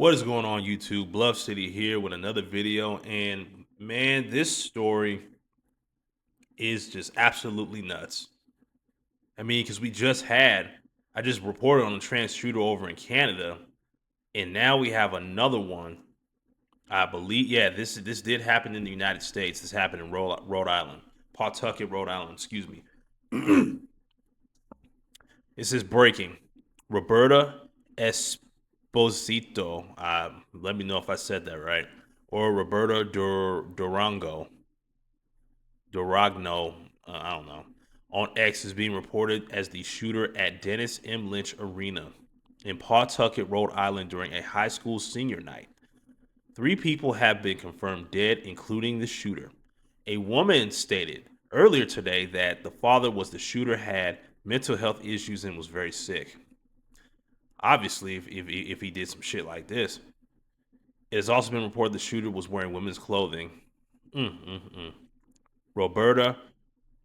What is going on, YouTube? Bluff City here with another video. And man, this story is just absolutely nuts. I mean, because I just reported on a trans shooter over in Canada, and now we have another one. I believe, yeah, this did happen in the United States. This happened in Rhode Island, Pawtucket, Rhode Island. Excuse me. It says breaking. Roberta Esposito. Let me know if I said that right. Or Roberta Doragno. I don't know. On X is being reported as the shooter at Dennis M. Lynch Arena in Pawtucket, Rhode Island during a high school senior night. 3 people have been confirmed dead, including the shooter. A woman stated earlier today that the father was the shooter, had mental health issues, and was very sick. Obviously, if he did some shit like this, it has also been reported the shooter was wearing women's clothing. Roberta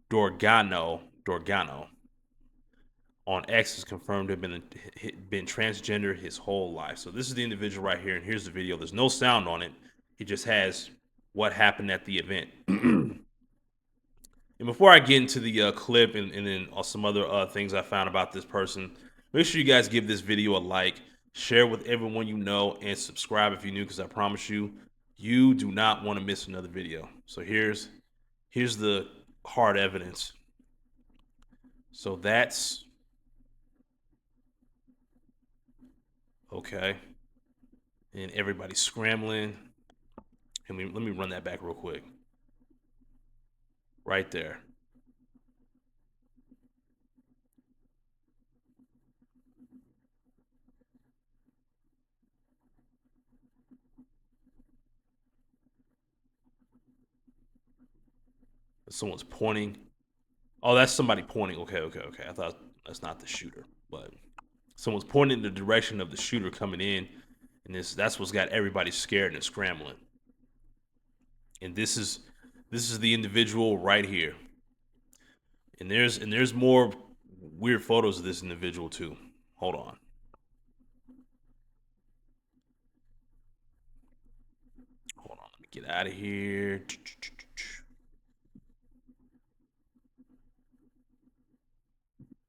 Dorgano on X is confirmed to have been transgender his whole life. So this is the individual right here, and here's the video. There's no sound on it. It just has what happened at the event. And before I get into the clip and then some other things I found about this person, make sure you guys give this video a like, share with everyone you know, and subscribe if you're new, because I promise you, you do not want to miss another video. So here's the hard evidence. So that's okay. And everybody's scrambling. And let me run that back real quick. Right there. Someone's pointing. Oh, that's somebody pointing. Okay. I thought that's not the shooter, but someone's pointing in the direction of the shooter coming in, and that's what's got everybody scared and scrambling. And this is the individual right here. And there's more weird photos of this individual too. Hold on. Let me get out of here.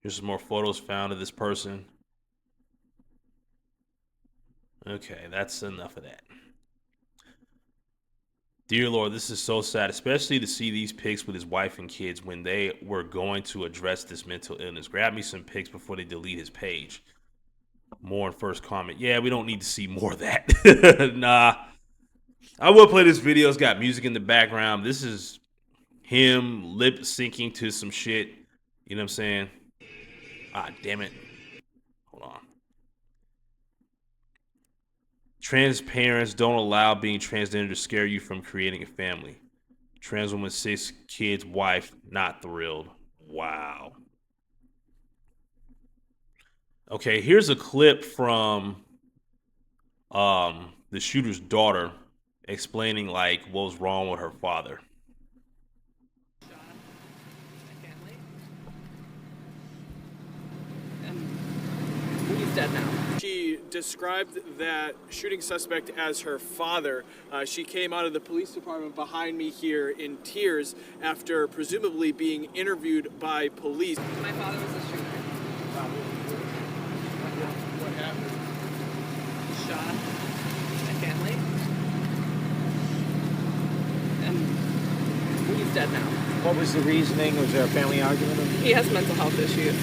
Here's some more photos found of this person. Okay, that's enough of that. Dear Lord, this is so sad, especially to see these pics with his wife and kids when they were going to address this mental illness. Grab me some pics before they delete his page. More in first comment. Yeah, we don't need to see more of that. Nah. I will play this video. It's got music in the background. This is him lip syncing to some shit. You know what I'm saying? Ah, damn it. Hold on. Trans parents don't allow being transgender to scare you from creating a family. Trans woman, 6 kids, wife, not thrilled. Wow. Okay, here's a clip from the shooter's daughter explaining like what was wrong with her father. He's dead now. She described that shooting suspect as her father. She came out of the police department behind me here in tears after presumably being interviewed by police. My father was a shooter. What happened? Shot my family. And he's dead now. What was the reasoning? Was there a family argument? He has mental health issues.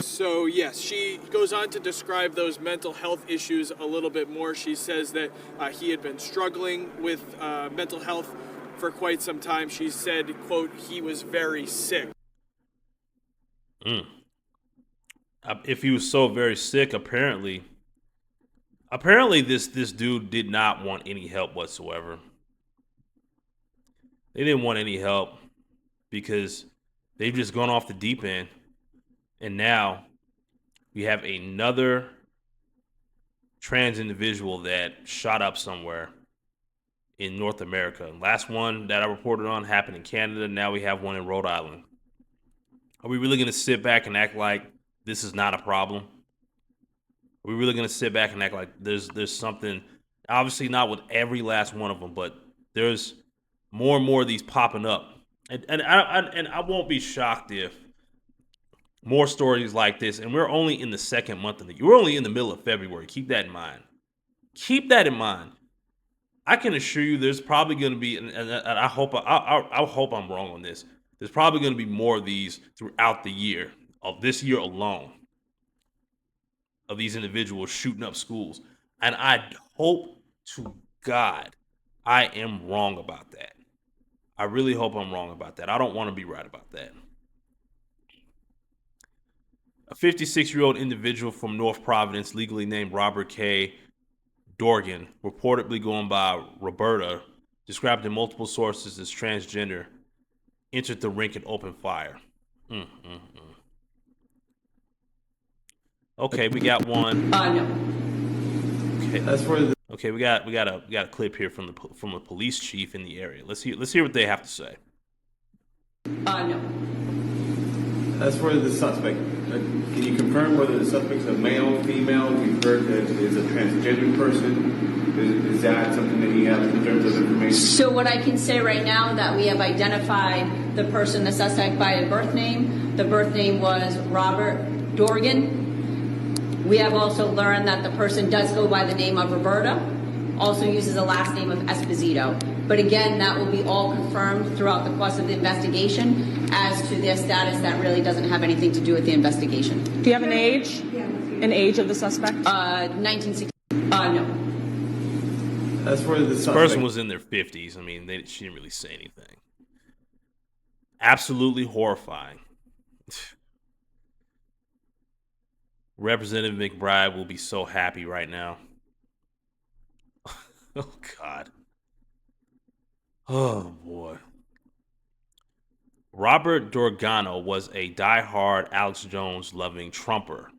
So yes, she goes on to describe those mental health issues a little bit more. She says that he had been struggling with mental health for quite some time. She said, quote, he was very sick. If he was so very sick, apparently this dude did not want any help whatsoever. They didn't want any help because they've just gone off the deep end. And now we have another trans individual that shot up somewhere in North America. Last one that I reported on happened in Canada. Now we have one in Rhode Island. Are we really going to sit back and act like this is not a problem? Are we really gonna sit back and act like there's something? Obviously, not with every last one of them, but there's more and more of these popping up, and I won't be shocked if more stories like this. And we're only in the second month of the year. We're only in the middle of February. Keep that in mind. Keep that in mind. I can assure you, there's probably going to be, and I hope I hope I'm wrong on this. There's probably going to be more of these throughout the year of this year alone, of these individuals shooting up schools. And I hope to God I am wrong about that. I really hope I'm wrong about that. I don't want to be right about that. A 56-year-old individual from North Providence, legally named Robert K. Dorgan, reportedly going by Roberta, described in multiple sources as transgender, entered the rink and opened fire. Okay, we got one. No. Okay, That's where the okay, we got a clip here from a police chief in the area. Let's hear what they have to say. No. that's where the suspect. Can you confirm whether the suspect's a male, female? We've heard that is a transgender person. Is that something that you have in terms of information? So what I can say right now that we have identified the person, the suspect, by a birth name. The birth name was Robert Dorgan. We have also learned that the person does go by the name of Roberta, also uses a last name of Esposito. But again, that will be all confirmed throughout the course of the investigation as to their status. That really doesn't have anything to do with the investigation. Do you have an age? An age of the suspect? 1960. No. That's where the This suspect. person was in their 50s. I mean, she didn't really say anything. Absolutely horrifying. Representative McBride will be so happy right now. Oh, God. Oh, boy. Robert Dorgano was a diehard Alex Jones loving Trumper.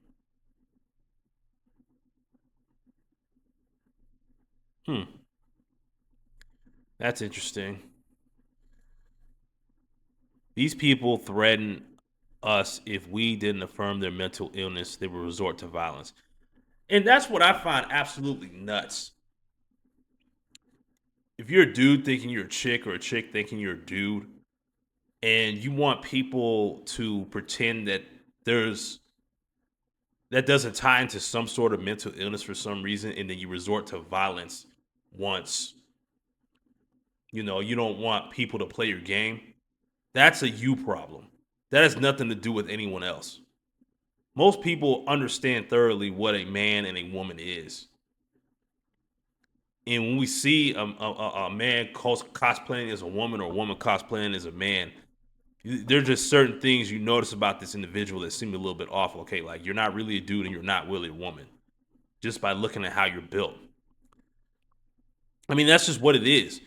That's interesting. These people threaten us if we didn't affirm their mental illness, they would resort to violence. And that's what I find absolutely nuts. If you're a dude thinking you're a chick or a chick thinking you're a dude, and you want people to pretend that that doesn't tie into some sort of mental illness for some reason, and then you resort to violence once you don't want people to play your game, that's a you problem. That has nothing to do with anyone else. Most people understand thoroughly what a man and a woman is. And when we see a man cosplaying as a woman or a woman cosplaying as a man, there are just certain things you notice about this individual that seem a little bit off. Okay, like you're not really a dude and you're not really a woman, just by looking at how you're built. I mean, that's just what it is.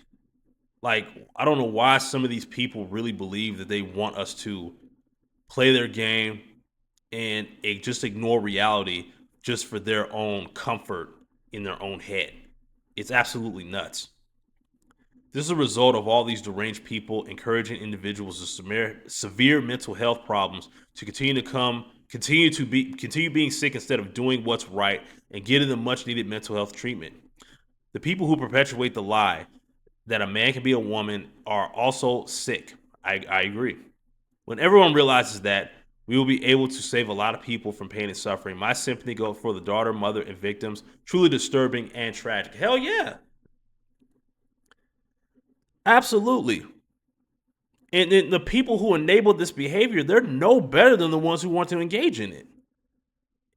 Like, I don't know why some of these people really believe that they want us to play their game and just ignore reality just for their own comfort in their own head. It's absolutely nuts. This is a result of all these deranged people encouraging individuals with severe mental health problems to continue being sick instead of doing what's right and getting the much needed mental health treatment. The people who perpetuate the lie that a man can be a woman are also sick. I agree. When everyone realizes that, we will be able to save a lot of people from pain and suffering. My sympathy goes for the daughter, mother, and victims. Truly disturbing and tragic. Hell yeah. Absolutely. And then the people who enable this behavior, they're no better than the ones who want to engage in it.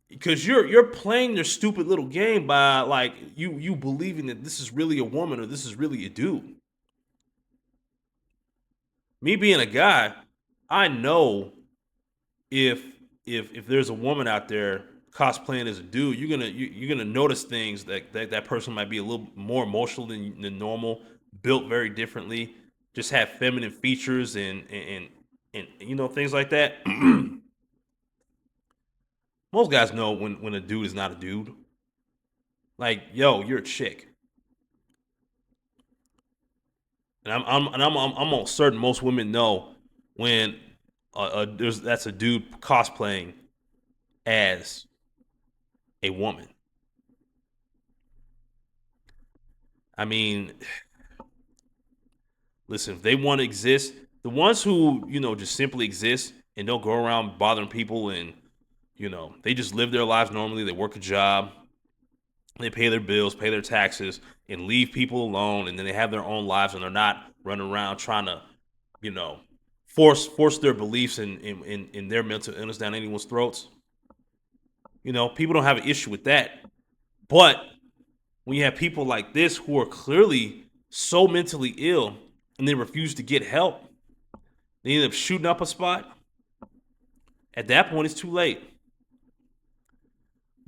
Because you're playing their stupid little game by like you believing that this is really a woman or this is really a dude. Me being a guy, I know if there's a woman out there cosplaying as a dude, you're gonna notice things that person might be a little more emotional than normal, built very differently, just have feminine features and things like that. Most guys know when a dude is not a dude. Like, yo, you're a chick. And I'm almost certain most women know when that's a dude cosplaying as a woman. I mean, listen, if they want to exist, the ones who, just simply exist and don't go around bothering people and, they just live their lives normally, they work a job, they pay their bills, pay their taxes, and leave people alone, and then they have their own lives and they're not running around trying to, you know, force their beliefs in their mental illness down anyone's throats. People don't have an issue with that. But when you have people like this who are clearly so mentally ill and they refuse to get help, they end up shooting up a spot. At that point, it's too late.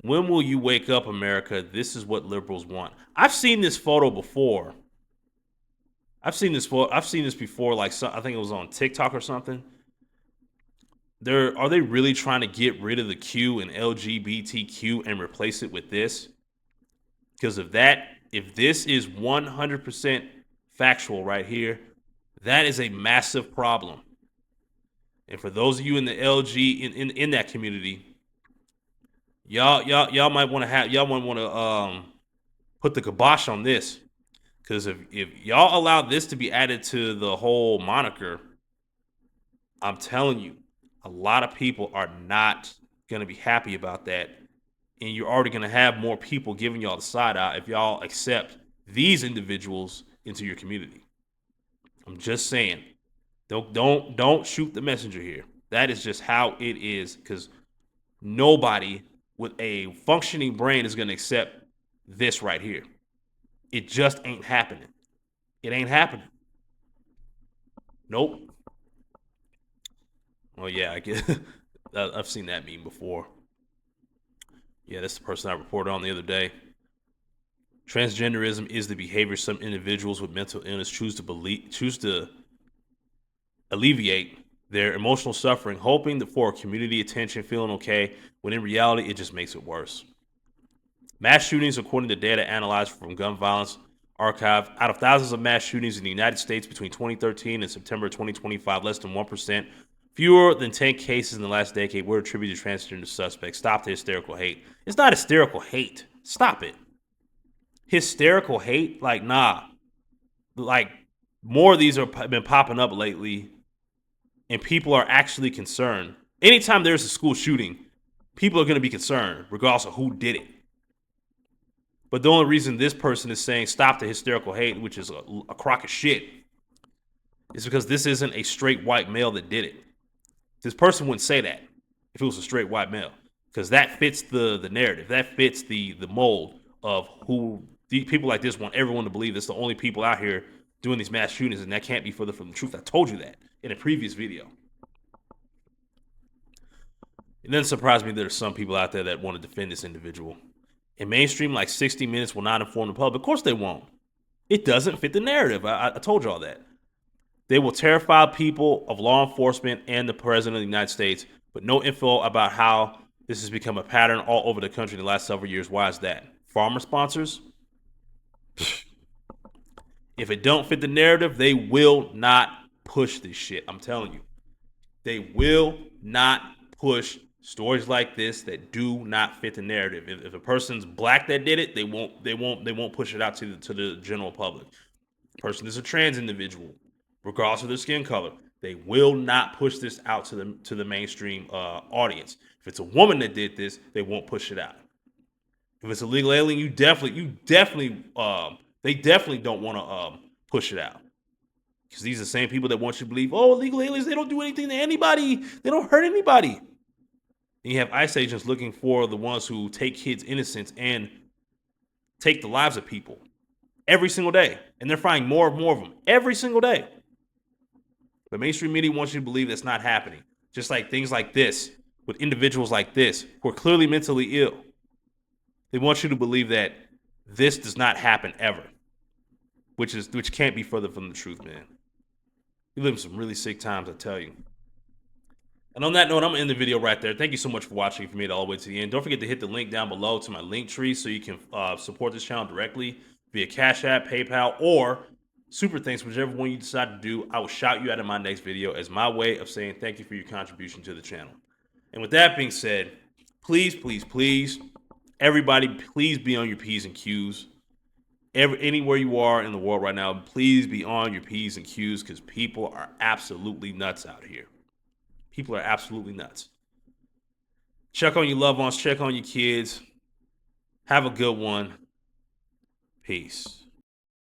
When will you wake up, America? This is what liberals want. I've seen this photo before. I've seen this before. Like, I think it was on TikTok or something. Are they really trying to get rid of the Q and LGBTQ and replace it with this? Because if this is 100% factual right here, that is a massive problem. And for those of you in the LG in that community, y'all might want to put the kibosh on this, because if y'all allow this to be added to the whole moniker, I'm telling you, a lot of people are not gonna be happy about that, and you're already gonna have more people giving y'all the side eye if y'all accept these individuals into your community. I'm just saying, don't shoot the messenger here. That is just how it is, because nobody with a functioning brain is going to accept this right here. It just ain't happening. It ain't happening. Nope. Well, yeah, I guess I've seen that meme before. Yeah, that's the person I reported on the other day. Transgenderism is the behavior some individuals with mental illness choose to alleviate their emotional suffering, hoping for community attention, feeling okay, when in reality, it just makes it worse. Mass shootings, according to data analyzed from Gun Violence Archive, out of thousands of mass shootings in the United States between 2013 and September 2025, less than 1%, fewer than 10 cases in the last decade were attributed to transgender suspects. Stop the hysterical hate. It's not hysterical hate. Stop it. Hysterical hate? Like, nah. Like, more of these have been popping up lately, and people are actually concerned. Anytime there's a school shooting, people are going to be concerned, regardless of who did it. But the only reason this person is saying stop the hysterical hate, which is a crock of shit, is because this isn't a straight white male that did it. This person wouldn't say that if it was a straight white male, because that fits the narrative. That fits the mold of who people like this want everyone to believe. It's the only people out here doing these mass shootings, and that can't be further from the truth. I told you that in a previous video. It doesn't surprise me there's some people out there that want to defend this individual. In mainstream, like 60 Minutes will not inform the public. Of course they won't. It doesn't fit the narrative. I told you all that. They will terrify people of law enforcement and the president of the United States, but no info about how this has become a pattern all over the country in the last several years. Why is that? Farmer sponsors? If it don't fit the narrative, they will not push this shit. I'm telling you. They will not push stories like this that do not fit the narrative. If a person's black that did it, they won't push it out to the general public. The person is a trans individual, regardless of their skin color. They will not push this out to the mainstream audience. If it's a woman that did this, they won't push it out. If it's a legal alien, they definitely don't want to push it out. Because these are the same people that want you to believe, oh, illegal aliens, they don't do anything to anybody. They don't hurt anybody. And you have ICE agents looking for the ones who take kids' innocence and take the lives of people every single day. And they're finding more and more of them every single day. But mainstream media wants you to believe that's not happening. Just like things like this, with individuals like this who are clearly mentally ill. They want you to believe that this does not happen ever. Which can't be further from the truth, man. We live in some really sick times, I tell you. And on that note, I'm going to end the video right there. Thank you so much for watching. If you made it all the way to the end, don't forget to hit the link down below to my link tree so you can support this channel directly via Cash App, PayPal, or Super Thanks, whichever one you decide to do. I will shout you out in my next video as my way of saying thank you for your contribution to the channel. And with that being said, please, please, please Everybody, please be on your P's and Q's. Anywhere you are in the world right now, please be on your P's and Q's because people are absolutely nuts out here. People are absolutely nuts. Check on your loved ones, check on your kids. Have a good one. Peace.